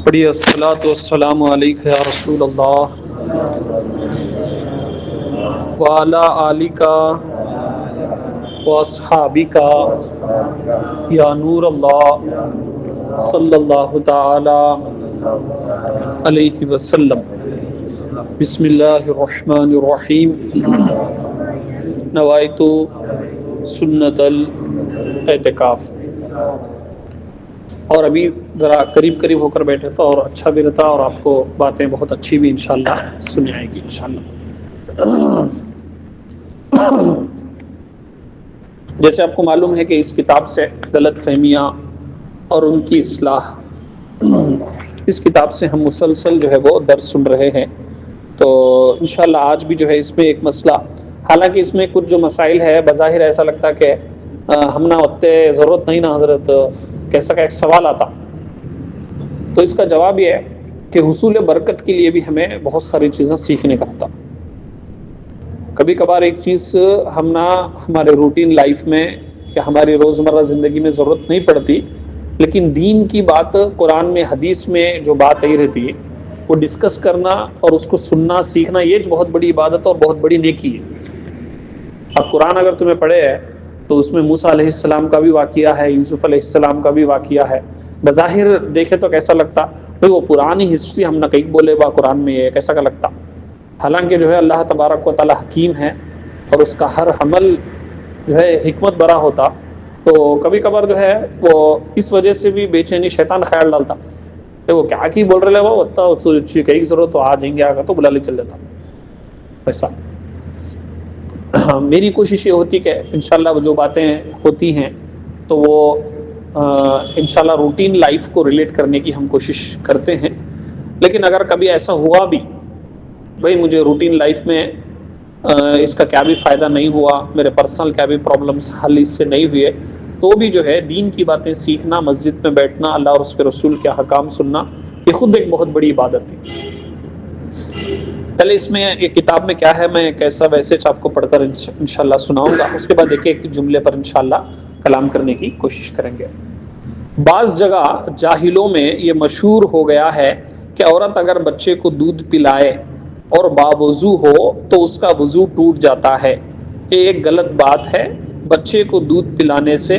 پڑھیے الصلاۃ والسلام علیک یا رسول اللہ وعلی آلک واصحابک یا نور اللہ صلی اللہ تعالی علیہ وسلم۔ بسم اللہ الرحمن الرحیم۔ نوائت سنت الاعتکاف۔ اور ابھی ذرا قریب ہو کر بیٹھے تو اور اچھا بھی رہتا اور آپ کو باتیں بہت اچھی بھی انشاءاللہ سنی آئے گی انشاءاللہ۔ جیسے آپ کو معلوم ہے کہ اس کتاب سے غلط فہمیاں اور ان کی اصلاح، اس کتاب سے ہم مسلسل جو ہے وہ درس سن رہے ہیں، تو انشاءاللہ آج بھی جو ہے اس میں ایک مسئلہ، حالانکہ اس میں کچھ جو مسائل ہے بظاہر ایسا لگتا کہ ہم نہ ہوتے ضرورت نہیں نہ حضرت، کیسا کا ایک سوال آتا، تو اس کا جواب یہ ہے کہ حصول برکت کے لیے بھی ہمیں بہت ساری چیزیں سیکھنے کا ہوتا۔ کبھی کبھار ایک چیز ہم نہ ہمارے روٹین لائف میں یا ہماری روزمرہ زندگی میں ضرورت نہیں پڑتی، لیکن دین کی بات قرآن میں حدیث میں جو بات آئی رہتی ہے وہ ڈسکس کرنا اور اس کو سننا سیکھنا، یہ بہت بڑی عبادت اور بہت بڑی نیکی ہے۔ اب قرآن اگر تمہیں پڑھے ہے تو اس میں موسیٰ علیہ السلام کا بھی واقعہ ہے، یوسف علیہ السلام کا بھی واقعہ ہے۔ بظاہر دیکھے تو کیسا لگتا بھئی وہ پرانی ہسٹری ہم نہ کہیں بولے با قرآن میں، یہ کیسا کا لگتا، حالانکہ جو ہے اللہ تبارک و تعالی حکیم ہے اور اس کا ہر عمل جو ہے حکمت برا ہوتا، تو کبھی کبھار جو ہے وہ اس وجہ سے بھی بے چینی شیطان خیال ڈالتا کہ وہ کیا کی بول رہے وہ اتنا کہیں ضرورت تو آ جائیں گے، آگا تو بلا لے چل جاتا ایسا۔ میری کوشش یہ ہوتی کہ انشاءاللہ وہ جو باتیں ہوتی ہیں تو وہ انشاءاللہ روٹین لائف کو ریلیٹ کرنے کی ہم کوشش کرتے ہیں، لیکن اگر کبھی ایسا ہوا بھی بھئی مجھے روٹین لائف میں اس کا کیا بھی فائدہ نہیں ہوا، میرے پرسنل کیا بھی پرابلمس حل اس سے نہیں ہوئے، تو بھی جو ہے دین کی باتیں سیکھنا، مسجد میں بیٹھنا، اللہ اور اس کے رسول کے احکام سننا، یہ خود ایک بہت بڑی عبادت ہے۔ پہلے اس میں ایک کتاب میں کیا ہے، میں کیسا ویسے آپ کو پڑھ کر انشاءاللہ سناؤں گا، اس کے بعد ایک جملے پر انشاءاللہ کلام کرنے کی کوشش کریں گے۔ بعض جگہ جاہلوں میں یہ مشہور ہو گیا ہے کہ عورت اگر بچے کو دودھ پلائے اور باوضو ہو تو اس کا وضو ٹوٹ جاتا ہے۔ یہ ایک غلط بات ہے، بچے کو دودھ پلانے سے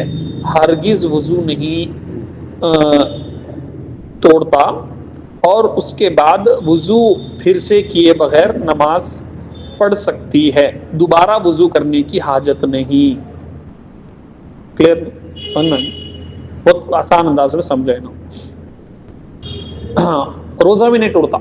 ہرگز وضو نہیں توڑتا، اور اس کے بعد وضو پھر سے کیے بغیر نماز پڑھ سکتی ہے، دوبارہ وضو کرنے کی حاجت نہیں۔ کلیئر؟ بہت آسان انداز میں سمجھے نا۔ روزہ بھی نہیں ٹوٹتا،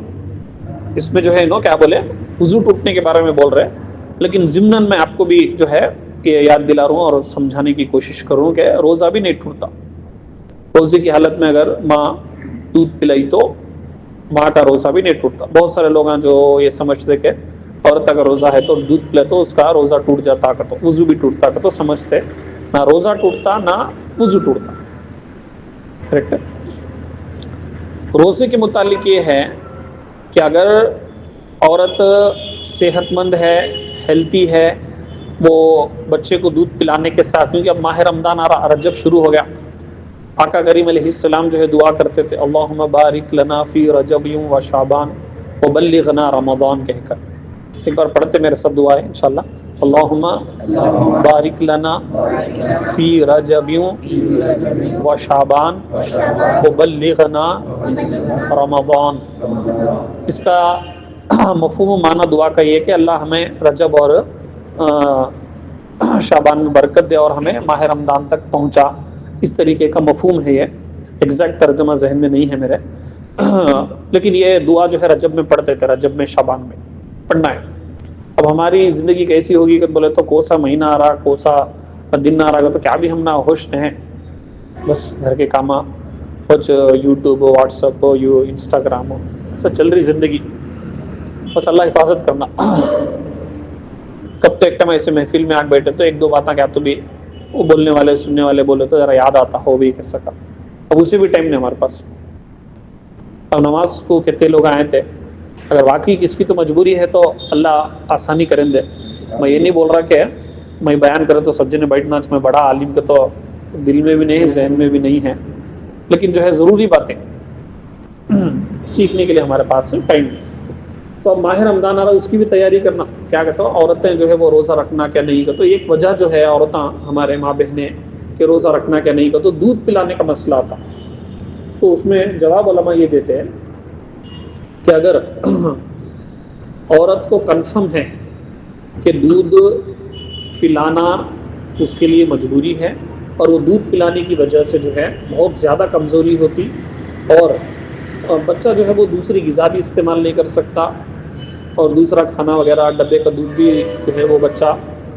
اس میں جو ہے کیا بولے، وضو ٹوٹنے کے بارے میں بول رہے ہیں، لیکن ضمناً میں آپ کو بھی جو ہے کہ یاد دلا رہا ہوں اور سمجھانے کی کوشش کروں کہ روزہ بھی نہیں ٹوٹتا۔ روزے کی حالت میں اگر ماں دودھ پلائی تو ماں کا روزہ بھی نہیں ٹوٹتا۔ بہت سارے لوگ ہیں جو یہ سمجھتے کہ عورت اگر روزہ ہے تو دودھ پلے تو اس کا روزہ ٹوٹ جاتا کا، تو وضو بھی ٹوٹتا کا، تو سمجھتے نہ روزہ ٹوٹتا نہ وضو ٹوٹتا۔ کریکٹ ہے؟ روزے کے متعلق یہ ہے کہ اگر عورت صحت مند ہے، ہیلتھی ہے، وہ بچے کو دودھ پلانے کے ساتھ، کیونکہ اب ماہ رمضان آ رہا، رجب شروع ہو گیا، آقا کریم علیہ السلام جو ہے دعا کرتے تھے اللہم بارک لنا فی رجب و شعبان وبلغنا رمضان کہہ کر۔ ایک بار پڑھتے میرے ساتھ دعا ہے انشاءاللہ، اللہم بارک لنا فی رجب و شعبان وبلغنا رمضان۔ اس کا مفہوم و معنی دعا کا یہ کہ اللہ ہمیں رجب اور شعبان میں برکت دے اور ہمیں ماہ رمضان تک پہنچا، اس طریقے کا مفہوم ہے۔ یہ ایگزیکٹ ترجمہ ذہن میں نہیں ہے میرے، لیکن یہ دعا جو ہے رجب میں پڑھتے تھے، رجب میں شعبان میں پڑھنا ہے۔ اب ہماری زندگی کیسی ہوگی کہ بولے تو کوسا مہینہ آ رہا، کوسا دن آ رہا، تو کیا بھی ہم نہ ہوش ہیں، بس گھر کے کام، کچھ یوٹیوب ہو، واٹس ایپ ہو، انسٹاگرام ہو، ایسا چل رہی زندگی، بس اللہ حفاظت کرنا۔ کب تو ایک ٹائم ایسے محفل میں آ بیٹھے تو ایک دو باتیں کیا تو بھی وہ بولنے والے سننے والے بولے تو ذرا یاد آتا ہو بھی کیسا کا، اب اسے بھی ٹائم نہیں ہمارے پاس۔ اب نماز کو کتنے لوگ آئے تھے، اگر واقعی کس کی تو مجبوری ہے تو اللہ آسانی کریں دے۔ میں یہ نہیں بول رہا کہ میں بیان کرے تو سب جنے بیٹھنا، میں بڑا عالم کے تو دل میں بھی نہیں، ذہن میں بھی نہیں ہے، لیکن جو ہے ضروری باتیں سیکھنے کے لیے ہمارے پاس ٹائم نہیں. تو اب ماہ رمضان آ رہا ہے، اس کی بھی تیاری کرنا. کیا کہتا ہوں، عورتیں جو ہے وہ روزہ رکھنا کیا نہیں کرتا. تو ایک وجہ جو ہے عورتیں ہمارے ماں بہنیں کہ روزہ رکھنا کیا نہیں کرتا، تو دودھ پلانے کا مسئلہ آتا. تو اس میں جواب علماء یہ دیتے ہیں کہ اگر عورت کو کنفرم ہے کہ دودھ پلانا اس کے لیے مجبوری ہے، اور وہ دودھ پلانے کی وجہ سے جو ہے بہت زیادہ کمزوری ہوتی، اور بچہ جو ہے وہ دوسری غذا بھی استعمال نہیں کر سکتا، اور دوسرا کھانا وغیرہ ڈبے کا دودھ بھی جو ہے وہ بچہ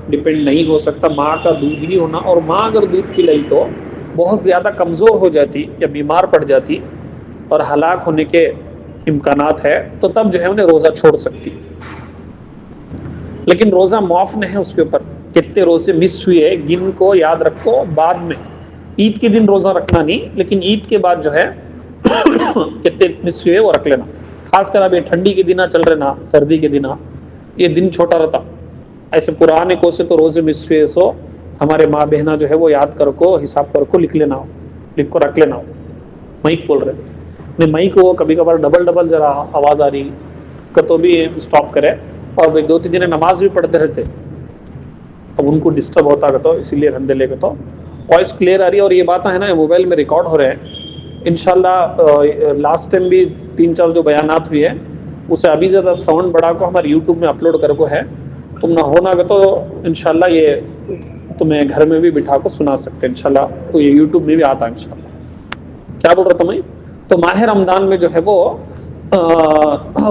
ڈپینڈ نہیں ہو سکتا، ماں کا دودھ ہی ہونا. اور ماں اگر دودھ پلائی تو بہت زیادہ کمزور ہو جاتی یا بیمار پڑ جاتی اور ہلاک ہونے کے امکانات ہے، تو تب جو ہے انہیں روزہ چھوڑ سکتی. لیکن روزہ معاف نہیں ہے اس کے اوپر. کتنے روزے مس ہوئے گن کو، یاد رکھو. بعد میں عید کے دن روزہ رکھنا نہیں، لیکن عید کے بعد جو ہے کتنے مس ہوئے وہ رکھ لینا. خاص کر اب یہ ٹھنڈی کے دن چل رہے نا، سردی کے دن یہ دن چھوٹا رہتا. ایسے پرانے کو سے تو روزے مس ہوئے سو ہمارے ماں بہنا جو ہے وہ یاد کر کو، حساب کر کو لکھ لینا ہو، لکھ کو رکھ لینا ہو. مائک بول رہے نہیں، مائک کو کبھی کبھار ڈبل ذرا آواز آ رہی کہ تو بھی اسٹاپ کرے. اور 2-3 دن نماز بھی پڑھتے رہتے، اب ان کو ڈسٹرب ہوتا کہ تو اسی لیے رندے لے کے تو وائس کلیئر آ رہی ہے. اور یہ باتیں ہیں نا موبائل میں ریکارڈ ہو رہے ہیں. انشاءاللہ لاسٹ ٹائم بھی 3-4 جو بیانات ہوئی ہے اسے ابھی زیادہ ساؤنڈ بڑھا کو ہمارے یوٹیوب میں اپلوڈ کر کو ہے. تم نہ ہونا کہ تو انشاءاللہ یہ تمہیں گھر میں بھی بٹھا کو سنا سکتے انشاءاللہ. تو یہ یوٹیوب میں بھی آتا ہے انشاءاللہ. کیا بول رہا تھا میں؟ تو ماہ رمضان میں جو ہے وہ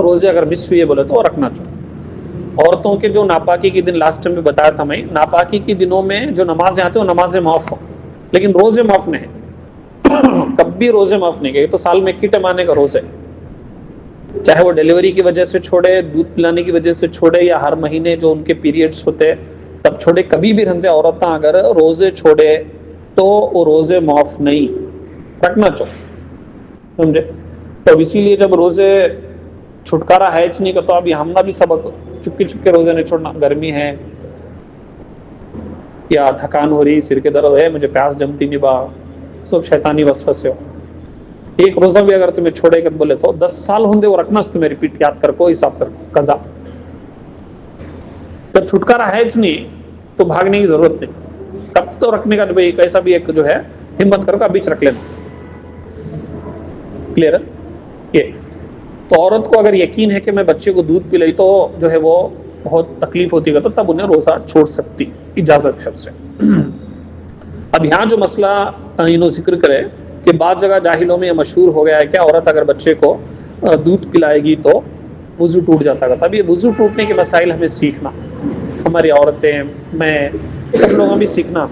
روزے اگر مس ہوئے بولے تو رکھنا چاہیے. عورتوں کے جو ناپاکی کے دن لاسٹ ٹائم میں بتایا تھا میں، ناپاکی کے دنوں میں جو نمازیں آتی ہیں وہ نمازیں معاف ہو، لیکن روزے معاف نہیں ہیں. کبھی روزے معاف نہیں گئے. تو سال میں 1 ٹائم آنے کا روزے، چاہے وہ ڈیلیوری کی وجہ سے چھوڑے، دودھ پلانے کی وجہ سے چھوڑے، یا ہر مہینے جو ان کے پیریڈز ہوتے تب چھوڑے، کبھی بھی رہتے عورتیں اگر روزے چھوڑے تو وہ روزے معاف نہیں رکھنا چاہیے. سمجھے؟ تو اسی لیے جب روزے چھٹکارا ہے نہیں کا تو ابھی ہم نہ بھی سبق چپکے چپکے روزے نہیں چھوڑنا. گرمی ہے یا تھکان ہو رہی، سر کے درد ہے، مجھے پیاس جمتی نہیں با، سب شیطانی وسوسے ہو. ایک روزہ بھی اگر تمہیں چھوڑے گا بولے تو 10 سال ہوں وہ رکھنا، تمہیں ریپیٹ یاد کر کو، حساب کر کو قضا. جب چھٹکارا ہے نہیں تو بھاگنے کی ضرورت نہیں. کب تو رکھنے کا بھائی کیسا بھی ایک جو ہے ہمت کر کو ابھی رکھ لینا. کلیئر ہے یہ؟ تو عورت کو اگر یقین ہے کہ میں بچے کو دودھ پلائی تو جو ہے وہ بہت تکلیف ہوتی ہے تو تب انہیں روزہ چھوڑ سکتی، اجازت ہے اسے. اب یہاں جو مسئلہ ذکر کرے کہ بعض جگہ جاہلوں میں یہ مشہور ہو گیا ہے کہ عورت اگر بچے کو دودھ پلائے گی تو وضو ٹوٹ جاتا ہے. تب یہ وضو ٹوٹنے کے مسائل ہمیں سیکھنا، ہماری عورتیں، میں، سب لوگوں بھی سیکھنا.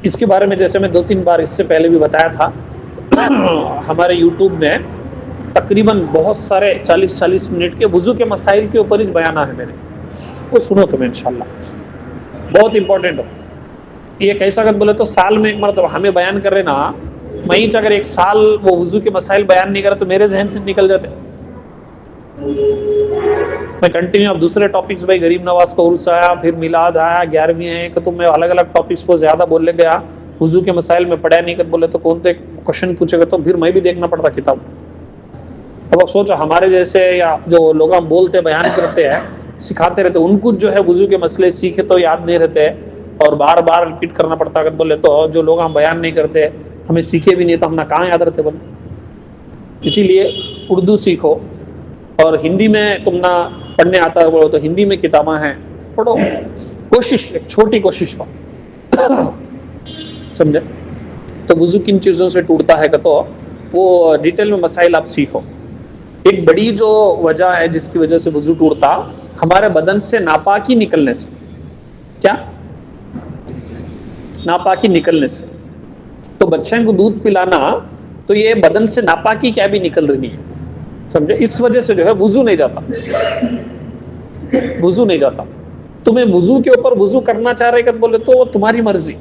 اس کے بارے میں جیسے میں 2-3 بار اس سے پہلے بھی بتایا تھا، ہمارے یوٹیوب میں تقریباً بہت سارے 40 منٹ کے وضو کے مسائل کے اوپر ہی بیانات ہے میرے، وہ سنو تمہیں انشاءاللہ، بہت امپورٹنٹ ہو. یہ کیسا کر بولے تو سال میں ایک مرتبہ ہمیں بیان کر رہے نا، میں اگر ایک سال وہ وضو کے مسائل بیان نہیں کرا تو میرے ذہن سے نکل جاتے. میں کنٹینیو اب دوسرے ٹاپکس، بھائی غریب نواز کا عرس آیا، پھر میلاد آیا، 11ویں ہے کہ تم میں الگ الگ ٹاپکس کو زیادہ بولنے گیا. وضو کے مسائل میں پڑھا نہیں کر بولے تو کون سے کوشچن پوچھے گا تو پھر میں بھی دیکھنا پڑتا کتاب. اب اب سوچو ہمارے جیسے یا جو لوگ ہم بولتے بیان کرتے ہیں سکھاتے رہتے، ان کو جو ہے وضو کے مسئلے سیکھے تو یاد نہیں رہتے اور بار بار ریپیٹ کرنا پڑتا. اگر بولے تو جو لوگ ہم بیان نہیں کرتے، ہمیں سیکھے بھی نہیں تو ہم نہ کہاں یاد رہتے بولے. اسی لیے اردو سیکھو، اور ہندی میں تم نہ پڑھنے آتا ہے بولو تو ہندی میں کتابیں ہیں پڑھو، کوشش، ایک چھوٹی کوشش ہو. سمجھے؟ تو وضو کن چیزوں سے ٹوٹتا ہے کہ تو وہ ڈیٹیل میں مسائل آپ سیکھو. ایک بڑی جو وجہ ہے جس کی وجہ سے وضو ٹوٹتا، ہمارے بدن سے ناپاکی نکلنے سے. کیا؟ ناپاکی نکلنے سے. تو بچے کو دودھ پلانا تو یہ بدن سے ناپاکی کیا بھی نکل رہی ہے، سمجھے؟ اس وجہ سے جو ہے وضو نہیں جاتا، وضو نہیں جاتا. تمہیں وضو کے اوپر وضو کرنا چاہ رہے کہ بولے تو تمہاری مرضی.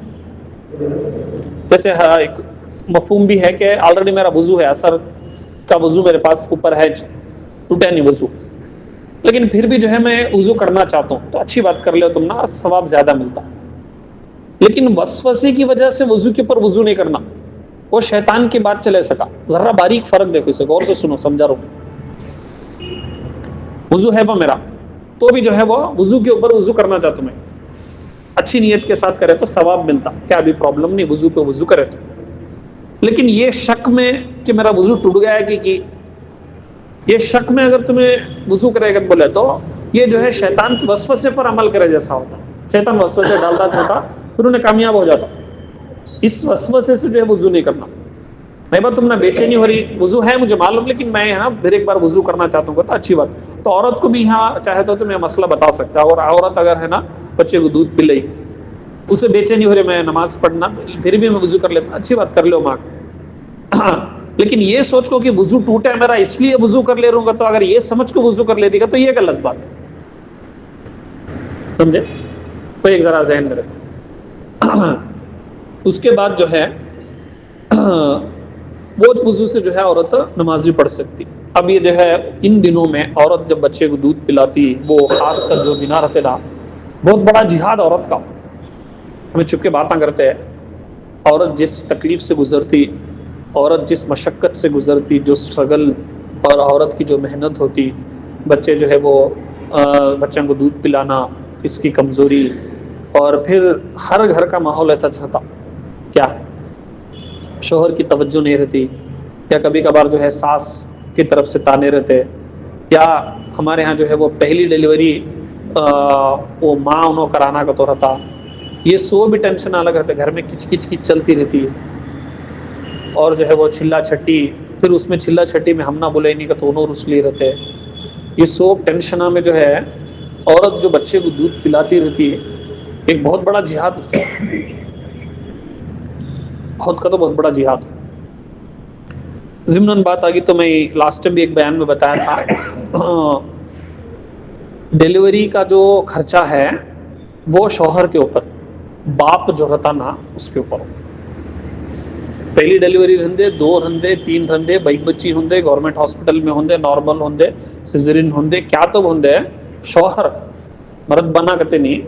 جیسے ایک مفہوم بھی ہے کہ آلریڈی میرا وضو ہے، اثر کا وضو میرے پاس اوپر ہے، ٹوٹا نہیں وضو، لیکن پھر بھی جو ہے میں وضو کرنا چاہتا ہوں تو اچھی بات کر لے تم نا، ثواب زیادہ ملتا. لیکن وسوسے کی وجہ سے وضو کے اوپر وضو نہیں کرنا، وہ شیطان کی بات چلے سکا. ذرا باریک فرق دیکھو اسے، غور سے سنو، سمجھا رہا ہوں. وضو ہے وہ میرا، تو بھی جو ہے وہ وضو کے اوپر وضو کرنا چاہتا ہوں میں، اچھی نیت کے ساتھ کرے تو ثواب ملتا، کیا ابھی پرابلم نہیں، وضو پہ وضو کرے تو. لیکن یہ شک میں کہ میرا وضو ٹوٹ گیا ہے کہ یہ شک میں اگر تمہیں وضو کرے گا بولے تو یہ جو ہے شیطان کے وسوسے پر عمل کرے جیسا ہوتا. شیطان وسوسے ڈالتا تھا پھر انہیں کامیاب ہو جاتا. اس وسوسے سے جو ہے وضو نہیں کرنا. نہیں بات تم نہ بےچینی ہو رہی، وضو ہے مجھے معلوم، لیکن میں یہاں پھر ایک بار وضو کرنا چاہتا ہوں تو اچھی بات. تو عورت کو بھی یہاں چاہے تو میں مسئلہ بتا سکتا. اور عورت اگر ہے نا بچے کو دودھ پلئی، اسے بےچینی ہو رہی میں نماز پڑھنا، پھر بھی میں وضو کر لیتا، اچھی بات کر لو ماں. لیکن یہ سوچ کو کہ وضو ٹوٹا میرا اس لیے وضو کر لے رہوں گا، تو اگر یہ سمجھ کو وضو کر لے دے گا تو یہ غلط بات ہے. سمجھے؟ تو ایک ذرا ذہن میں رکھو. اس کے بعد جو ہے وہ وضو سے جو ہے عورت نماز بھی پڑھ سکتی. اب یہ جو ہے ان دنوں میں عورت جب بچے کو دودھ پلاتی، وہ خاص کر جو بنا رہتے نا، بہت بڑا جہاد عورت کا. ہمیں چپ کے باتیں کرتے ہیں. عورت جس تکلیف سے گزرتی، عورت جس مشقت سے گزرتی، جو سٹرگل اور عورت کی جو محنت ہوتی، بچے جو ہے وہ بچوں کو دودھ پلانا، اس کی کمزوری، اور پھر ہر گھر کا ماحول ایسا تھا کیا شوہر کی توجہ نہیں رہتی، یا کبھی کبھار جو ہے ساس کی طرف سے تانے رہتے، یا ہمارے ہاں جو ہے وہ پہلی ڈیلیوری وہ ماں انہوں کرانا کا تو رہتا. یہ سو بھی ٹینشن الگ رہتے، گھر میں کچ کچ کچ چلتی رہتی ہے. اور جو ہے وہ چلا چھٹی، پھر اس میں چلا چھٹی میں ہم نہ بولے نہیں کہ تو انہوں رس لیے رہتے. یہ سو ٹینشنہ میں جو ہے عورت جو بچے کو دودھ پلاتی رہتی ہے، ایک بہت بڑا جہاد، خود کا تو بہت بڑا جہاد. ضمناً بات آگی تو میں لاسٹ ٹائم بھی ایک بیان میں بتایا تھا، ڈیلیوری کا جو خرچہ ہے وہ شوہر کے اوپر، باپ جو رہتا نا اس کے اوپر. پہلی ڈیلیوری رہندے، 2 رہندے، 3 رہندے، بائک بچی ہوندے، گورنمنٹ ہاسپٹل میں ہوندے، نارمل ہوندے، سیزرین ہوندے، کیا تو ہوندے، شوہر مرد بنا کتے نہیں،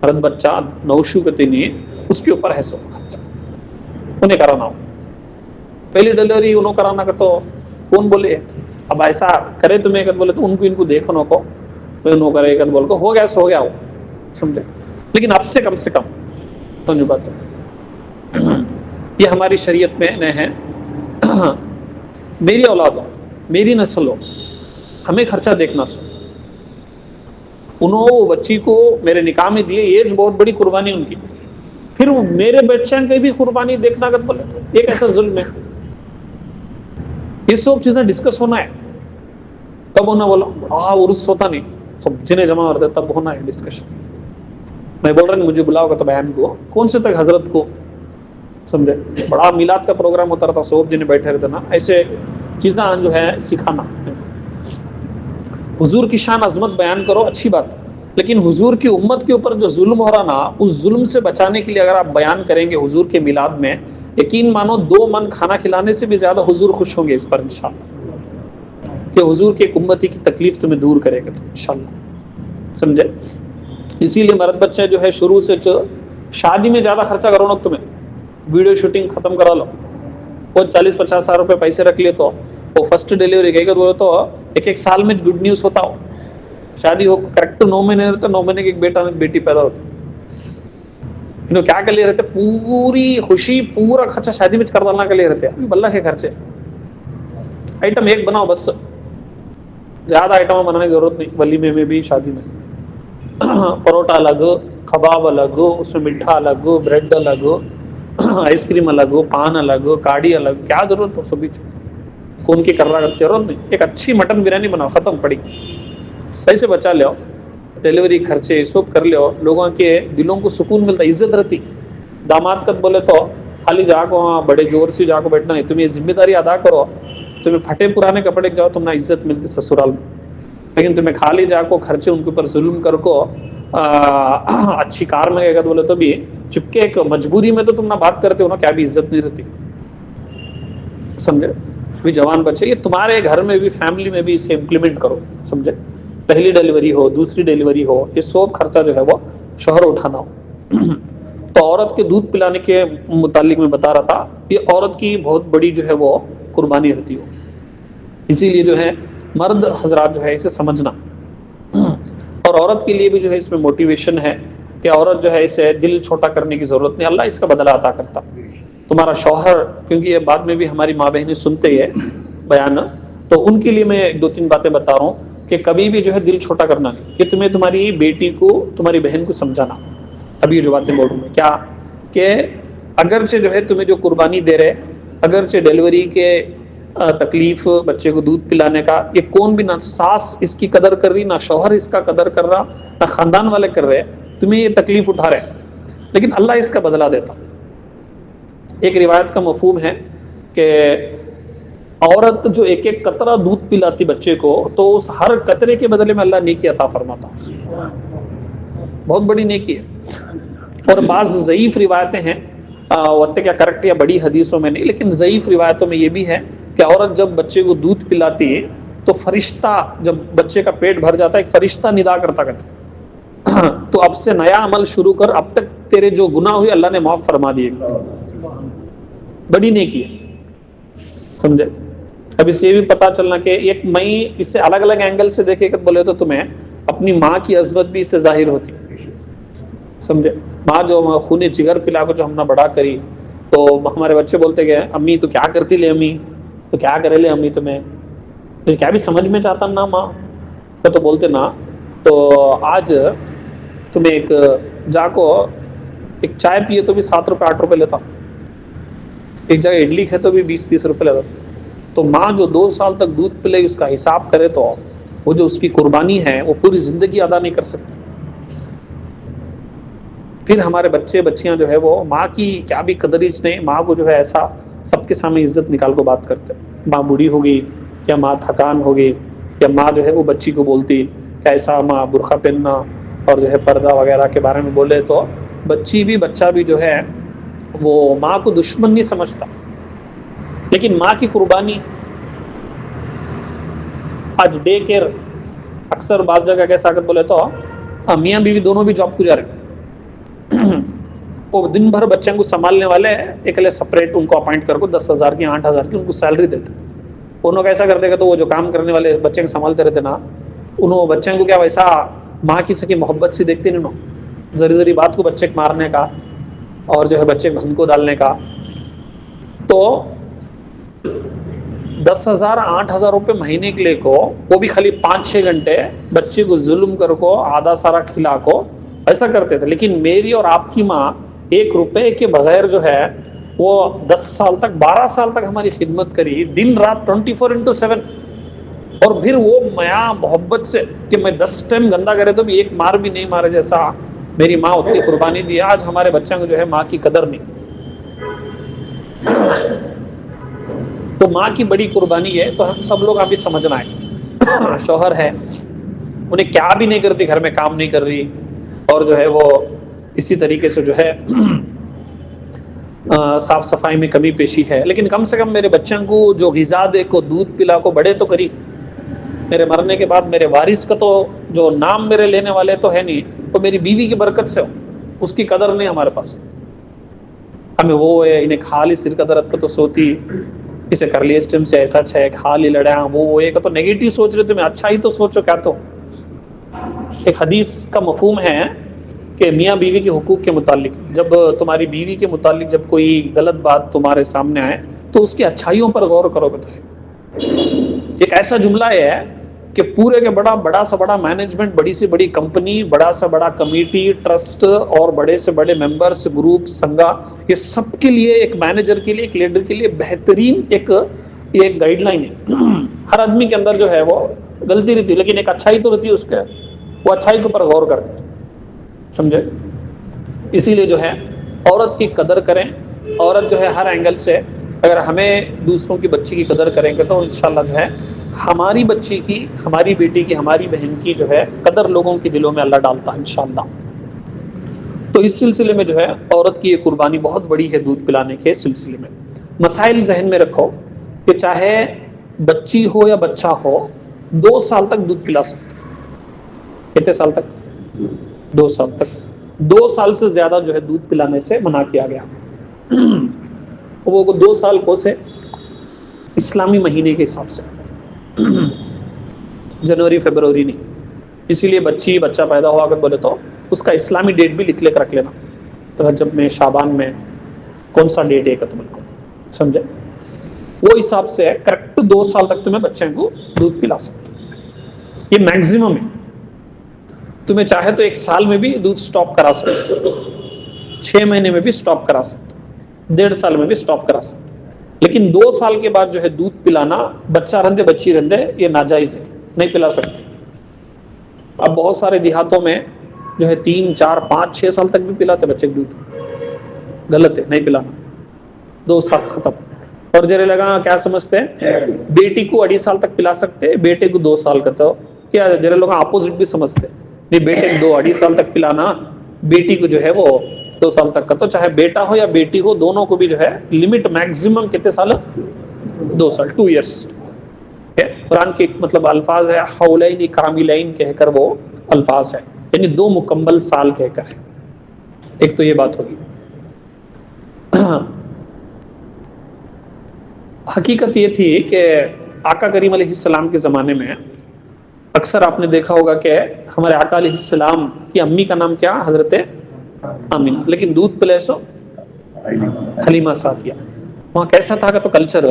مرد بچہ نوشو کتے نہیں، اس کے اوپر ہے سو خرچہ انہیں کرانا ہو. پہلی ڈیلیوری انہوں کرانا کا تو کون بولے اب ایسا کرے تمہیں کت بولے تو ان کو دیکھو نو کو انہوں کرے کت بول کو ہو گیا سو ہو گیا ہو، سمجھے. لیکن اب سے کم سمجھو بات ہے. یہ ہماری شریعت میں نہیں ہے. میری اولاد ہو، میری نسل ہو، ہمیں خرچہ دیکھنا سو. انہوں وہ بچی کو میرے نکاح میں دیے، یہ بہت بڑی قربانی ان کی، پھر میرے بچوں کی بھی قربانی دیکھنا کت بولے تو ایک ایسا ظلم ہے. یہ سب چیزیں ڈسکس ہونا ہے. کب ہونا بولا عرس ہوتا نہیں، سب جنہیں جمع ہوتے تب ہونا ہے ڈسکشن. میں بول رہا ہوں مجھے بلاؤ گا تو بیان کو کون سے تک حضرت کو، سمجھے. بڑا میلاد کا پروگرام ہوتا رہتا، سب جنہیں بیٹھے رہتے نا، ایسے چیزیں جو ہے سکھانا. حضور کی شان عظمت بیان کرو، اچھی بات، لیکن حضور کی امت کے اوپر جو ظلم ہو رہا نا، اس ظلم سے بچانے کے لیے اگر آپ بیان کریں گے حضور کے میلاد میں، یقین مانو 2 من کھانا کھلانے سے بھی زیادہ حضور خوش ہوں گے اس پر انشاءاللہ، کہ حضور کے ایک امتی کی تکلیف تمہیں دور کرے گا تو انشاءاللہ، سمجھے. اسی لیے مرد بچے جو ہے شروع سے شادی میں زیادہ خرچہ کرو نا، تمہیں ویڈیو شوٹنگ ختم کرا لو، وہ 40-50 ہزار روپے پیسے رکھ لیے تو وہ فرسٹ ڈیلیوری گئی گا تو ایک سال میں گڈ نیوز ہوتا ہو. شادی ہو کریکٹ 9 مہینے رہتے، 9 مہینے کے ایک بیٹا بیٹی پیدا ہوتی. کیا کر لیے رہتے، پوری خوشی پورا خرچہ شادی میں کر ڈالنا کے لیے رہتے. ابھی بلّہ کے خرچے آئٹم ایک بناؤ بس، زیادہ آئٹم بنانے کی ضرورت نہیں. ولیمے میں بھی شادی میں پروٹا الگ، کباب الگ، اس میں میٹھا الگ، بریڈ الگ، آئس کریم الگ، پان الگ، کاڑی الگ، کیا ضرورت ہو سبھی کون کی کر رہا کرتے ضرورت نہیں. ایک اچھی مٹن بریانی بناؤ، ختم پڑی. پیسے بچا لو، ڈیلیوری خرچے سب کر لو، لوگوں کے دلوں کو سکون ملتا، عزت رہتی. داماد کت بولے تو خالی جا کو وہاں بڑے زور سے جا کو بیٹھنا نہیں، تمہیں ذمہ داری ادا کرو. تمہیں پھٹے پرانے کپڑے جاؤ تم نہ عزت ملتی سسرال میں، لیکن تمہیں خالی جا کو خرچے ان کے اوپر ظلم کر کو اچھی کار میں گئے بولے تو بھی چپکے ایک مجبوری میں تو تم نہ بات کرتے ہو نا، کیا بھی عزت نہیں رہتی، سمجھے. بھی جوان بچے یہ تمہارے گھر میں بھی فیملی میں بھی اسے امپلیمنٹ کرو، سمجھے. پہلی ڈیلیوری ہو، دوسری ڈیلیوری ہو، یہ سب خرچہ جو ہے وہ شوہر اٹھانا ہو. تو عورت کے دودھ پلانے کے متعلق میں بتا رہا تھا، یہ عورت کی بہت بڑی جو ہے وہ قربانی رہتی ہو، اسی لیے جو ہے مرد حضرات جو ہے اسے سمجھنا، اور عورت کے لیے بھی جو ہے اس میں موٹیویشن ہے کہ عورت جو ہے اسے دل چھوٹا کرنے کی ضرورت نہیں، اللہ اس کا بدلہ عطا کرتا. تمہارا شوہر، کیونکہ یہ بعد میں بھی ہماری ماں بہنیں سنتے ہیں بیان، تو ان کے لیے میں 2-3 باتیں بتا رہا ہوں کہ کبھی بھی جو ہے دل چھوٹا کرنا نہیں، کہ تمہیں تمہاری بیٹی کو، تمہاری بہن کو سمجھانا. ابھی یہ جو باتیں بول رہا ہوں میں کیا، کہ اگرچہ جو ہے تمہیں جو قربانی دے رہے، اگرچہ ڈیلیوری کے تکلیف، بچے کو دودھ پلانے کا، یہ کون بھی، نہ ساس اس کی قدر کر رہی، نہ شوہر اس کا قدر کر رہا، نہ خاندان والے کر رہے، تمہیں یہ تکلیف اٹھا رہے، لیکن اللہ اس کا بدلہ دیتا. ایک روایت کا مفہوم ہے کہ عورت جو ایک ایک قطرہ دودھ پلاتی بچے کو، تو اس ہر قطرے کے بدلے میں اللہ نیکی عطا فرماتا، بہت بڑی نیکی ہے. اور بعض ضعیف روایتیں ہیں، وقت کیا کریکٹ یا بڑی حدیثوں میں نہیں، لیکن ضعیف روایتوں میں یہ بھی ہے کہ عورت جب بچے کو دودھ پلاتی ہے تو فرشتہ، جب بچے کا پیٹ بھر جاتا ہے، ایک فرشتہ ندا کرتا کہتا تو اب سے نیا عمل شروع کر، اب تک تیرے جو گناہ ہوئے اللہ نے معاف فرما دیے. بڑی نیکی ہے، سمجھے. اب اس یہ بھی پتا چلنا کہ ایک میں اسے الگ الگ اینگل سے دیکھے کہ بولے تو تمہیں اپنی ماں کی عظمت بھی اس سے ظاہر ہوتی، سمجھے. ماں جو خون جگر پلا کو جو ہم نے بڑا کری، تو ہمارے بچے بولتے کہ امی تو کیا کرتی لے، امی تو کیا کرے لے، امی تمہیں کیا بھی سمجھ میں چاہتا نا ماں، تو بولتے نا. تو آج تمہیں ایک جا کو ایک چائے پیے تو بھی 7 روپے 8 روپے لیتا، ایک جگہ اڈلی کھائے تو بھی 20-30 روپے لیتا. تو ماں جو 2 سال تک دودھ پلے اس کا حساب کرے تو وہ جو اس کی قربانی ہے وہ پوری زندگی ادا نہیں کر سکتی. پھر ہمارے بچے بچیاں جو ہے وہ ماں کی کیا بھی قدر ہی نہیں، ماں کو جو ہے ایسا سب کے سامنے عزت نکال کو بات کرتے. ماں بوڑھی ہوگی یا ماں تھکان ہوگی، یا ماں جو ہے وہ بچی کو بولتی کہ ایسا ماں برقع پہننا اور جو ہے پردہ وغیرہ کے بارے میں بولے، تو بچی بھی بچہ بھی جو ہے وہ ماں کو دشمن نہیں سمجھتا. لیکن ماں کی قربانی، آج ڈے کیئر اکثر بعض جگہ کیسا بولے تو میاں بیوی دونوں بھی جاب کو جا رہے، وہ دن بھر بچوں کو سنبھالنے والے ایک سپریٹ ان کو اپوائنٹ کر کو 10,000 کی 8,000 کی ان کو سیلری دیتے. انہوں کیسا کرتے گا، تو وہ جو کام کرنے والے بچے کو سنبھالتے رہتے نا، انہوں بچوں کو کیا ویسا ماں کی سکی محبت سے دیکھتے نہیں، ذری ذری بات کو بچے کو مارنے کا اور جو ہے بچے کو گھن کو ڈالنے کا. تو 10,000 8,000 روپے مہینے کے لیے کو، وہ بھی خالی 5-6 گھنٹے بچے کو ظلم کر کو آدھا سارا کھلا کو ایسا کرتے تھے. لیکن میری اور آپ کی ماں 1 روپے کے بغیر جو ہے وہ 10 سال تک 12 سال تک ہماری خدمت کری، دن رات 24/7. اور پھر وہ میاں محبت سے کہ میں 10 ٹائم گندا کرے تو بھی ایک مار بھی نہیں مارے، جیسا میری ماں اتنی قربانی دی. آج ہمارے بچوں کو جو ہے ماں کی قدر نہیں. تو ماں کی بڑی قربانی ہے، تو ہم سب لوگ ابھی سمجھنا ہے. شوہر ہے، انہیں کیا بھی نہیں کرتی، گھر میں کام نہیں کر رہی، اور جو ہے وہ اسی طریقے سے جو ہے صاف صفائی میں کمی پیشی ہے، لیکن کم سے کم میرے بچوں کو جو غذا دے کو، دودھ پلا کو بڑے تو کری. میرے مرنے کے بعد میرے وارث کا تو جو نام میرے لینے والے تو ہے نہیں، تو میری بیوی کی برکت سے ہو، اس کی قدر نہیں ہمارے پاس. ہمیں وہ ہے انہیں کھا لی سر کا درد کا تو سوتی، اسے کر لی اسٹم سے ایسا ہے، کھا لی لڑیا، وہ ایک تو نیگیٹو سوچ رہے، تمہیں اچھا ہی تو سوچو کیا. تو ایک حدیث کا مفہوم ہے کہ میاں بیوی کے حقوق کے متعلق، جب تمہاری بیوی کے متعلق جب کوئی غلط بات تمہارے سامنے آئے تو اس کی اچھائیوں پر غور کرو. ایک ایسا جملہ ہے کہ پورے کے بڑا سا بڑا مینجمنٹ، بڑی سے بڑی کمپنی، بڑا سا بڑا کمیٹی، ٹرسٹ اور بڑے سے بڑے ممبرز، گروپ، سنگا، یہ سب کے لیے ایک مینیجر کے لیے، ایک لیڈر کے لیے بہترین ایک گائیڈ لائن ہے. ہر آدمی کے اندر جو ہے وہ غلطی رہتی ہے، لیکن ایک اچھائی تو رہتی ہے اس کے، وہ اچھائی کے اوپر غور کریں، سمجھے. اسی لیے جو ہے عورت کی قدر کریں. عورت جو ہے ہر اینگل سے، اگر ہمیں دوسروں کی بچی کی قدر کریں گے تو انشاءاللہ جو ہے ہماری بچی کی، ہماری بیٹی کی، ہماری بہن کی جو ہے قدر لوگوں کے دلوں میں اللہ ڈالتا ہے انشاءاللہ. تو اس سلسلے میں جو ہے عورت کی یہ قربانی بہت بڑی ہے دودھ پلانے کے سلسلے میں. مسائل ذہن میں رکھو کہ چاہے بچی ہو یا بچہ ہو، 2 سال تک دودھ پلا سکتے. کتنے سال تک؟ 2 سال تک. 2 سال سے زیادہ جو ہے دودھ پلانے سے منع کیا گیا. وہ 2 سال کو سے اسلامی مہینے کے حساب سے، جنوری فیبروری نہیں. اسی لیے بچہ پیدا ہوا اگر بولے تو اس کا اسلامی ڈیٹ بھی لکھ لے کر رکھ لینا، رجب میں، شعبان میں کون سا ڈیٹ ہے تم کو، سمجھے؟ وہ حساب سے کریکٹ 2 سال تک تمہیں بچے کو دودھ پلا سکتے. یہ میکزیمم ہے. تمہیں چاہے تو 1 سال میں بھی دودھ سٹاپ کرا سکتے، 6 مہینے میں بھی سٹاپ کرا سکتے، 1.5 سال میں بھی سٹاپ کرا سکتے. لیکن 2 سال کے بعد جو ہے دودھ پلانا بچہ رندے بچی رندے یہ ناجائز ہے، نہیں پلا سکتے. اب بہت سارے دیہاتوں میں جو ہے 3 4 5 6 سال تک بھی پلاتے بچے کو دودھ. غلط ہے، نہیں پلانا. 2 سال ختم. اور جرے لگا کیا سمجھتے ہیں بیٹی کو 2.5 سال تک پلا سکتے، بیٹے کو 2 سال کا. تو کیا جرے لوگ اپوزٹ بھی سمجھتے نہیں، بیٹے کو 2.5 سال تک پلانا، بیٹی کو جو ہے وہ 2 سال تک کا. تو چاہے بیٹا ہو یا بیٹی ہو دونوں کو بھی جو ہے لمٹ میکسیمم کتنے سال؟ 2 سال، 2 ایئرس. قرآن کے مطلب الفاظ ہے حولین کاملین کہہ کر وہ الفاظ ہے، یعنی 2 مکمل سال کہہ کر ہے. ایک تو یہ بات ہوگی. حقیقت یہ تھی کہ آقا کریم علیہ السلام کے زمانے میں اکثر آپ نے دیکھا ہوگا کہ ہمارے آقا علیہ السلام کی امی کا نام کیا؟ حضرت آمینہ. لیکن دودھ پلے سو حلیمہ سعدیہ. وہاں کیسا تھا کہ تو کلچر،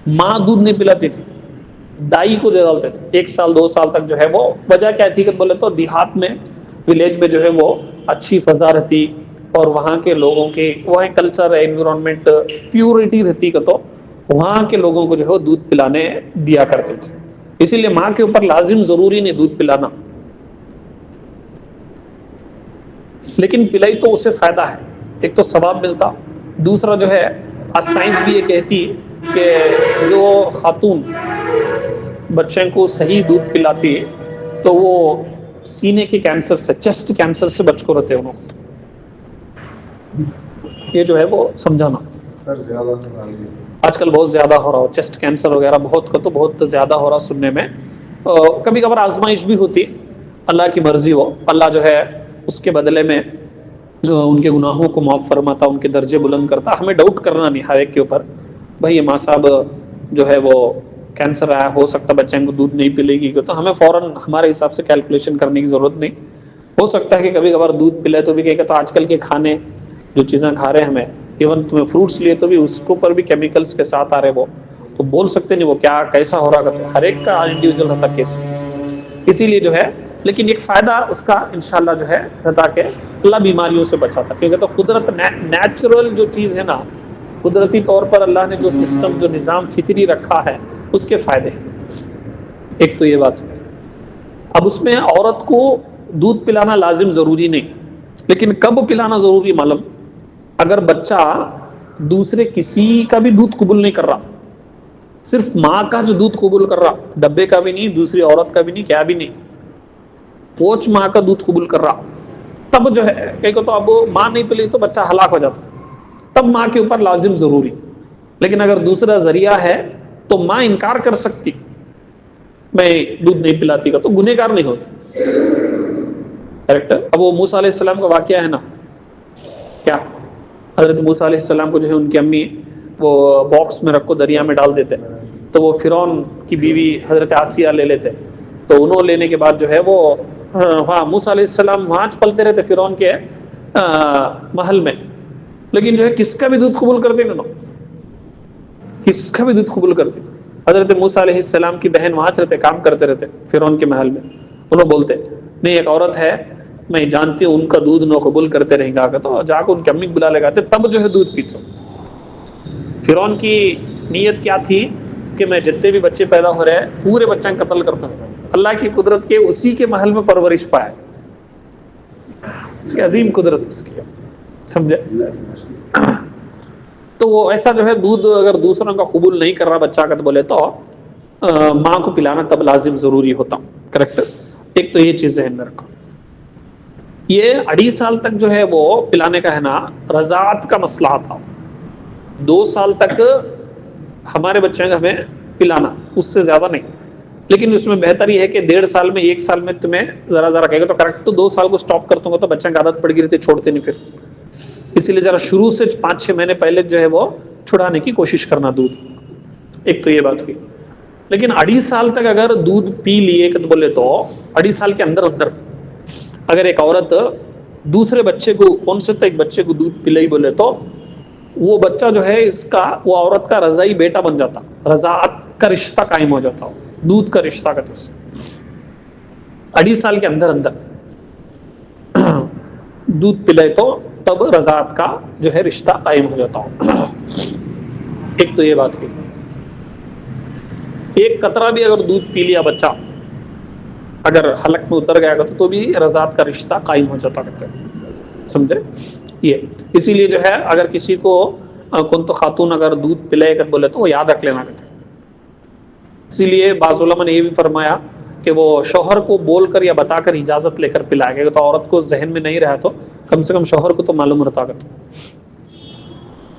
ماں دودھ نہیں پلاتی تھی، دائی کو دے ڈالتے تھے 1 سال 2 سال تک جو ہے. وہ وجہ کیا تھی کہ بولے تو دیہات میں، ولیج میں جو ہے وہ اچھی فضا رہتی، اور وہاں کے لوگوں کے وہاں کلچر انوائرمنٹ پیورٹی رہتی کہ تو وہاں کے لوگوں کو جو ہے وہ دودھ پلانے دیا کرتے تھے. اسی لیے ماں کے اوپر لازم ضروری نہیں دودھ پلانا، لیکن پلائی تو اسے فائدہ ہے. ایک تو ثواب ملتا، دوسرا جو ہے سائنس بھی یہ کہتی کہ جو خاتون بچے کو صحیح دودھ پلاتی تو وہ سینے کے کینسر سے، چیسٹ کینسر سے بچ کو رہتے ہیں. انہوں یہ جو ہے وہ سمجھانا. آج کل بہت زیادہ ہو رہا ہو چیسٹ کینسر وغیرہ، بہت زیادہ ہو رہا سننے میں. کبھی کبھار آزمائش بھی ہوتی، اللہ کی مرضی ہو، اللہ جو ہے اس کے بدلے میں ان کے گناہوں کو معاف فرماتا، ان کے درجے بلند کرتا. ہمیں ڈاؤٹ کرنا نہیں ہر ایک کے اوپر. بھائی ماں صاحب جو ہے وہ کینسر آیا، ہو سکتا بچے کو دودھ نہیں پلے گی، تو ہمیں فوراً ہمارے حساب سے کیلکولیشن کرنے کی ضرورت نہیں. ہو سکتا ہے کہ کبھی کبھار دودھ پلے تو بھی کہ تو آج کل کے کھانے جو چیزیں کھا رہے ہیں ہمیں، ایون تمہیں فروٹس لیے تو بھی اس کے اوپر بھی کیمیکلز کے ساتھ آ رہے، وہ تو بول سکتے نہیں وہ کیا کیسا ہو رہا کرتے. ہر ایک کا انڈیویجول رہتا کیس. اسی لیے جو ہے لیکن ایک فائدہ اس کا انشاءاللہ جو ہے رہتا کہ اللہ بیماریوں سے بچاتا. کیونکہ تو قدرت نیچرل جو چیز ہے نا، قدرتی طور پر اللہ نے جو سسٹم، جو نظام فطری رکھا ہے، اس کے فائدے ہیں. ایک تو یہ بات. اب اس میں عورت کو دودھ پلانا لازم ضروری نہیں، لیکن کب پلانا ضروری معلوم؟ اگر بچہ دوسرے کسی کا بھی دودھ قبول نہیں کر رہا، صرف ماں کا جو دودھ قبول کر رہا، ڈبے کا بھی نہیں، دوسری عورت کا بھی نہیں، کیا بھی نہیں، پوچھ ماں کا دودھ قبول کر رہا، تب جو ہے کہ تو اب ماں نہیں پلی تو بچہ ہلاک ہو جاتا، تب ماں کے اوپر لازم ضروری. لیکن اگر دوسرا ذریعہ ہے تو ماں انکار کر سکتی، میں دودھ نہیں پلاتی کا، تو گنہگار نہیں ہوتی. کریکٹ. اب وہ موسیٰ علیہ السلام کا واقعہ ہے نا، کیا حضرت موسیٰ علیہ السلام کو جو ہے ان کی امی وہ باکس میں رکھو دریا میں ڈال دیتے، تو وہ فرعون کی بیوی حضرت آسیہ لے لیتے. تو انہوں لینے کے بعد جو ہے وہ ہاں موسیٰ علیہ السلام وہاں پلتے رہتے فرعون کے محل میں، لیکن جو ہے کس کا بھی دودھ قبول کرتے انہوں، کس کا بھی دودھ قبول کرتے. حضرت موسیٰ علیہ السلام کی بہن وہاں رہتے، کام کرتے رہتے فرعون کے محل میں. انہوں بولتے نہیں ایک عورت ہے میں جانتی ہوں ان کا دودھ نہ قبول کرتے رہیں گا، تو جا کے ان کی امی بلا لگاتے، تب جو ہے دودھ پیتے. فرعون کی نیت کیا تھی کہ میں جتنے بھی بچے پیدا ہو رہے ہیں پورے بچوں کو قتل کرتا ہوں. اللہ کی قدرت کے اسی کے محل میں پرورش پائے، اس کی عظیم قدرت اس کی، سمجھے. تو وہ ایسا جو ہے دودھ اگر دوسروں کا قبول نہیں کر رہا بچہ کا تو بولے تو ماں کو پلانا تب لازم ضروری ہوتا. کریکٹ. ایک تو یہ چیز ذہن میں رکھو. یہ 2.5 سال تک جو ہے وہ پلانے کا ہے نا، رضاعت کا مسئلہ تھا. 2 سال تک ہمارے بچے کو ہمیں پلانا، اس سے زیادہ نہیں. لیکن اس میں بہتر یہ ہے کہ 1.5 سال میں 1 سال میں تمہیں ذرا ذرا کہے گا تو کریکٹ تو 2 سال کو سٹاپ کرتا ہوں تو بچہ کی عادت پڑ گئی رہتی، چھوڑتے نہیں پھر، اسی لیے ذرا شروع سے 5-6 مہینے پہلے جو ہے وہ چھڑانے کی کوشش کرنا دودھ. ایک تو یہ بات ہوئی. لیکن 2.5 سال تک اگر دودھ پی لیے کہ بولے تو 2.5 سال کے اندر اگر ایک عورت دوسرے بچے کو کون سے تو ایک بچے کو دودھ پلائی بولے تو وہ بچہ جو ہے اس کا وہ عورت کا رضائی بیٹا بن جاتا، رضاعت کا رشتہ قائم ہو جاتا، دودھ کا رشتہ کا. 2.5 سال کے اندر دودھ پلائے تو تب رضاعت کا جو ہے رشتہ قائم ہو جاتا ہو. ایک تو یہ بات کی. ایک قطرہ بھی اگر دودھ پی لیا بچہ اگر حلق میں اتر گیا تو بھی رضاعت کا رشتہ قائم ہو جاتا کرتے، سمجھے یہ. اسی لیے جو ہے اگر کسی کو کون تو خاتون اگر دودھ پلائے کر بولے تو وہ یاد رکھ لینا کرتے. اسی لیے بعض علماء نے یہ بھی فرمایا کہ وہ شوہر کو بول کر یا بتا کر اجازت لے کر پلائے گا تو عورت کو ذہن میں نہیں رہا تو کم سے کم شوہر کو تو معلوم رہتا کرتا،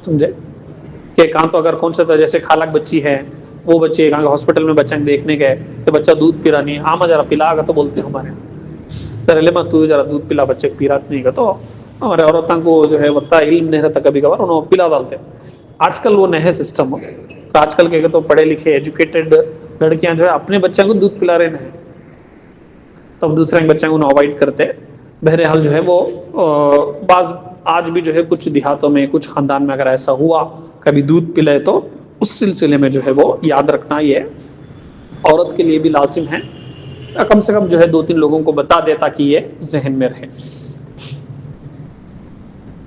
سمجھے کہ کہاں تو اگر کون سے تو جیسے خالق بچی ہے وہ بچے کہاں ہاسپٹل میں بچہ دیکھنے گئے کہ بچہ دودھ پی رہا نہیں، آما ذرا پلا گا تو بولتے ہیں ہمارے یہاں تو ذرا دودھ پلا بچے پی رہا نہیں گا تو ہمارے عورتوں کو جو ہے وقت علم نہیں رہتا کبھی کبھار انہوں پلا ڈالتے. آج کل وہ نئے سسٹم ہو، آج کل کے تو پڑھے لکھے ایجوکیٹڈ لڑکیاں جو ہے اپنے بچوں کو دودھ پلا رہے ہیں تب دوسرے بچوں کو اوائڈ کرتے. بہرحال جو ہے وہ بعض آج بھی جو ہے کچھ دیہاتوں میں کچھ خاندان میں اگر ایسا ہوا کبھی دودھ پلائے تو اس سلسلے میں جو ہے وہ یاد رکھنا یہ عورت کے لیے بھی لازم ہے، کم سے کم جو ہے 2-3 لوگوں کو بتا دے تاکہ یہ ذہن میں رہے.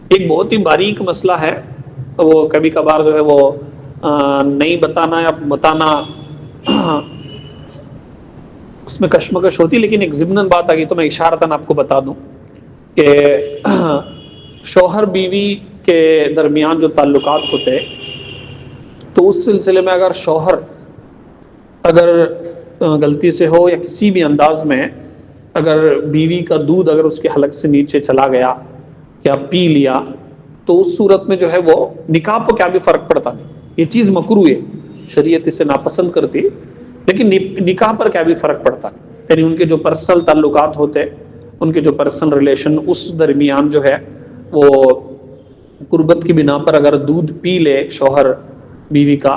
ایک بہت ہی باریک مسئلہ ہے تو وہ کبھی کبھار جو ہے وہ نہیں بتانا یا بتانا اس میں کشمکش ہوتی، لیکن ایک ضمناً بات آ گئی تو میں اشارتاً آپ کو بتا دوں کہ شوہر بیوی کے درمیان جو تعلقات ہوتے تو اس سلسلے میں اگر شوہر اگر غلطی سے ہو یا کسی بھی انداز میں اگر بیوی کا دودھ اگر اس کے حلق سے نیچے چلا گیا یا پی لیا تو اس صورت میں جو ہے وہ نکاح پر کیا بھی فرق پڑتا نہیں. یہ چیز مکروہ ہے، شریعت اسے ناپسند کرتی، لیکن نکاح پر کیا بھی فرق پڑتا نہیں. یعنی ان کے جو پرسنل تعلقات ہوتے، ان کے جو پرسنل ریلیشن اس درمیان جو ہے وہ قربت کی بنا پر اگر دودھ پی لے شوہر بیوی کا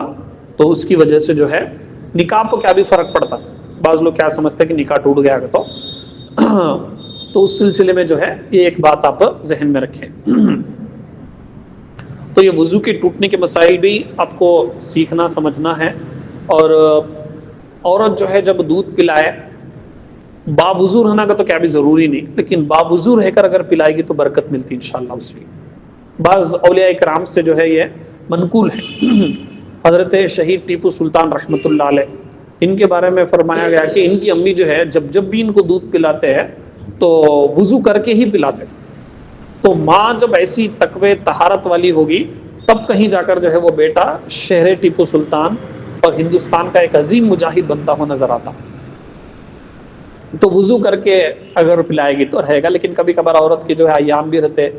تو اس کی وجہ سے جو ہے نکاح کو کیا بھی فرق پڑتا. بعض لوگ کیا سمجھتے ہیں کہ نکاح ٹوٹ گیا تو اس سلسلے میں جو ہے یہ ایک بات آپ ذہن میں رکھیں. تو یہ وضو کے ٹوٹنے کے مسائل بھی آپ کو سیکھنا سمجھنا ہے. اور عورت جو ہے جب دودھ پلائے باوضو رہنا کا تو کیا بھی ضروری نہیں، لیکن باوضو رہ کر اگر پلائے گی تو برکت ملتی انشاءاللہ اس کی. بعض اولیاء کرام سے جو ہے یہ منقول ہے. حضرت شہید ٹیپو سلطان رحمۃ اللہ علیہ ان کے بارے میں فرمایا گیا کہ ان کی امی جو ہے جب بھی ان کو دودھ پلاتے ہیں تو وضو کر کے ہی پلاتے. تو ماں جب ایسی تقوی طہارت والی ہوگی تب کہیں جا کر جو ہے وہ بیٹا شہر ٹیپو سلطان اور ہندوستان کا ایک عظیم مجاہد بنتا ہوا نظر آتا. تو وضو کر کے اگر پلائے گی تو رہے گا، لیکن کبھی کبھار عورت کے جو ہے ایام بھی رہتے،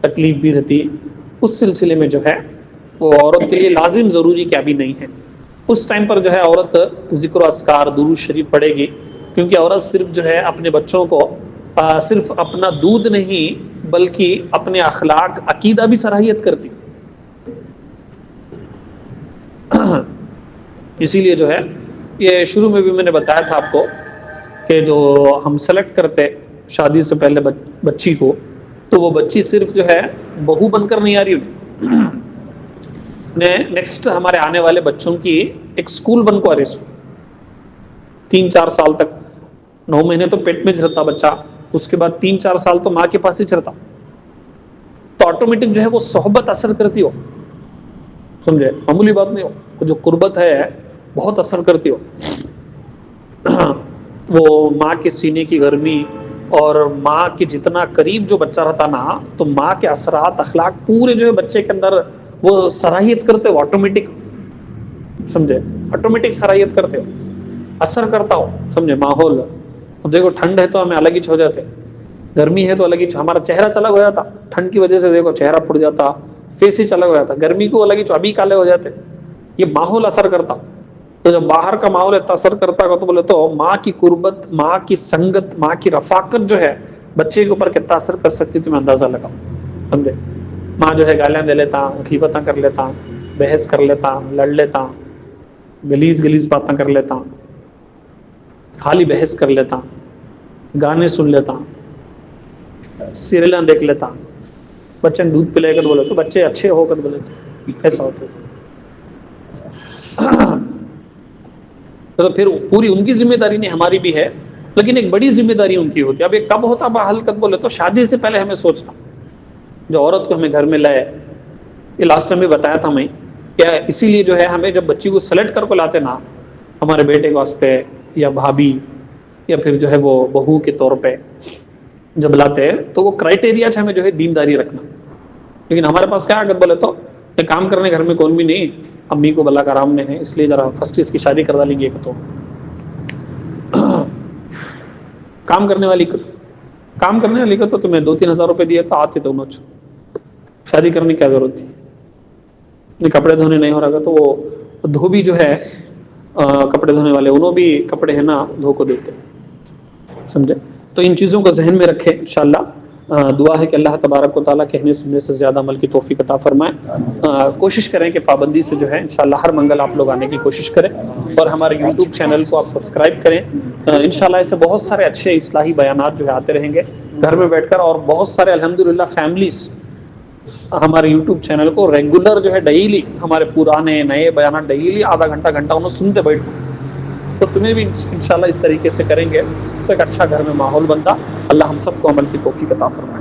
تکلیف بھی رہتی، اس سلسلے میں جو ہے وہ عورت کے لیے لازم ضروری کیا بھی نہیں ہے. اس ٹائم پر جو ہے عورت ذکر و اذکار درود شریف پڑھے گی، کیونکہ عورت صرف جو ہے اپنے بچوں کو صرف اپنا دودھ نہیں بلکہ اپنے اخلاق عقیدہ بھی صلاحیت کرتی. اسی لیے جو ہے یہ شروع میں بھی میں نے بتایا تھا آپ کو کہ جو ہم سلیکٹ کرتے شادی سے پہلے بچی کو تو وہ بچی صرف جو ہے بہو بن کر نہیں آ رہی، نیکسٹ ہمارے آنے والے بچوں کی ایک سکول بن کو آ رہی. 3-4 سال تک 9 مہینے تو پیٹ میں رہتا بچہ، اس کے بعد 3-4 سال تو ماں کے پاس ہی چلتا. تو آٹومیٹک جو ہے وہ صحبت اثر کرتی ہو، سمجھے، معمولی بات نہیں ہو، جو قربت ہے بہت اثر کرتی ہو. وہ ماں کے سینے کی گرمی اور ماں کے جتنا قریب جو بچہ رہتا نا تو ماں کے اثرات اخلاق پورے جو ہے بچے کے اندر وہ صلاحیت کرتے ہو، آٹومیٹک، سمجھے، آٹومیٹک صلاحیت کرتے ہو، اثر کرتا ہو، سمجھے. ماحول دیکھو ٹھنڈ ہے تو ہمیں الگ ہی ہو جاتے، گرمی ہے تو الگ ہی، ہمارا چہرہ چلا ہو جاتا، ٹھنڈ کی وجہ سے دیکھو چہرہ پھٹ جاتا، فیس ہی چلا ہو جاتا، گرمی کو الگ ہی ابھی کالے ہو جاتے. یہ ماحول اثر کرتا. تو جب باہر کا ماحول اتنا اثر کرتا ہے تو بولے تو ماں کی قربت، ماں کی سنگت، ماں کی رفاقت جو ہے بچے کے اوپر کتنا اثر کر سکتی تمہیں اندازہ لگاؤ. سمجھے؟ ماں جو ہے گالیاں دے لیتا، غیبتاں کر لیتا، بحث کر لیتا، لڑ لیتا، گلیز گلیز باتیں کر لیتا، خالی بحث کر لیتا، گانے سن لیتا، سیریلاں دیکھ لیتا، بچے نے دودھ پلے کر بولے تو بچے اچھے ہو کر بولے تو ایسا ہوتا ہے. تو پھر پوری ان کی ذمہ داری نہیں، ہماری بھی ہے، لیکن ایک بڑی ذمہ داری ان کی ہوتی ہے. اب یہ کب ہوتا بحال کر بولے تو شادی سے پہلے ہمیں سوچنا. جو عورت کو ہمیں گھر میں لائے، یہ لاسٹ ٹائم بھی بتایا تھا میں، کیا اسی لیے جو ہے ہمیں جب بچی کو سلیکٹ کر کو لاتے نا ہمارے بیٹے کے واسطے یا بھابھی یا پھر جو ہے وہ بہو کے طور پہ جب لاتے ہیں تو وہ کرائٹیریا ہمیں جو ہے دینداری رکھنا. لیکن ہمارے پاس کیا اگر بولے تو کام کرنے گھر میں کون بھی نہیں، امی کو بلا کا آرام میں ہے، اس لیے ذرا فرسٹ اس کی شادی کروا لیں گے. تو کام کرنے والی کو تو تمہیں 2-3 ہزار روپے دیے تو آتے تو انہوں شادی کرنے کی کیا ضرورت تھی. کپڑے دھونے نہیں ہو رہا تو وہ دھوبی جو ہے کپڑے دھونے والے انہوں بھی کپڑے ہیں نا دھو کو دیتے. سمجھے؟ تو ان چیزوں کو ذہن میں رکھیں. انشاءاللہ دعا ہے کہ اللہ تبارک و تعالیٰ کہنے سننے سے زیادہ عمل کی توفیق عطا فرمائے. کوشش کریں کہ پابندی سے جو ہے انشاءاللہ ہر منگل آپ لوگ آنے کی کوشش کریں، اور ہمارے یوٹیوب چینل کو آپ سبسکرائب کریں. انشاءاللہ ایسے بہت سارے اچھے اصلاحی بیانات جو ہے آتے رہیں گے گھر میں بیٹھ کر، اور بہت سارے الحمدللہ فیملیز ہمارے یوٹیوب چینل کو ریگولر جو ہے ڈیلی ہمارے پرانے نئے بیانات ڈیلی آدھا گھنٹہ انہوں سنتے بیٹھو. تو تمہیں بھی انشاءاللہ اس طریقے سے کریں گے تو ایک اچھا گھر میں ماحول بنتا. اللہ ہم سب کو عمل کی توفیق عطا فرمائے.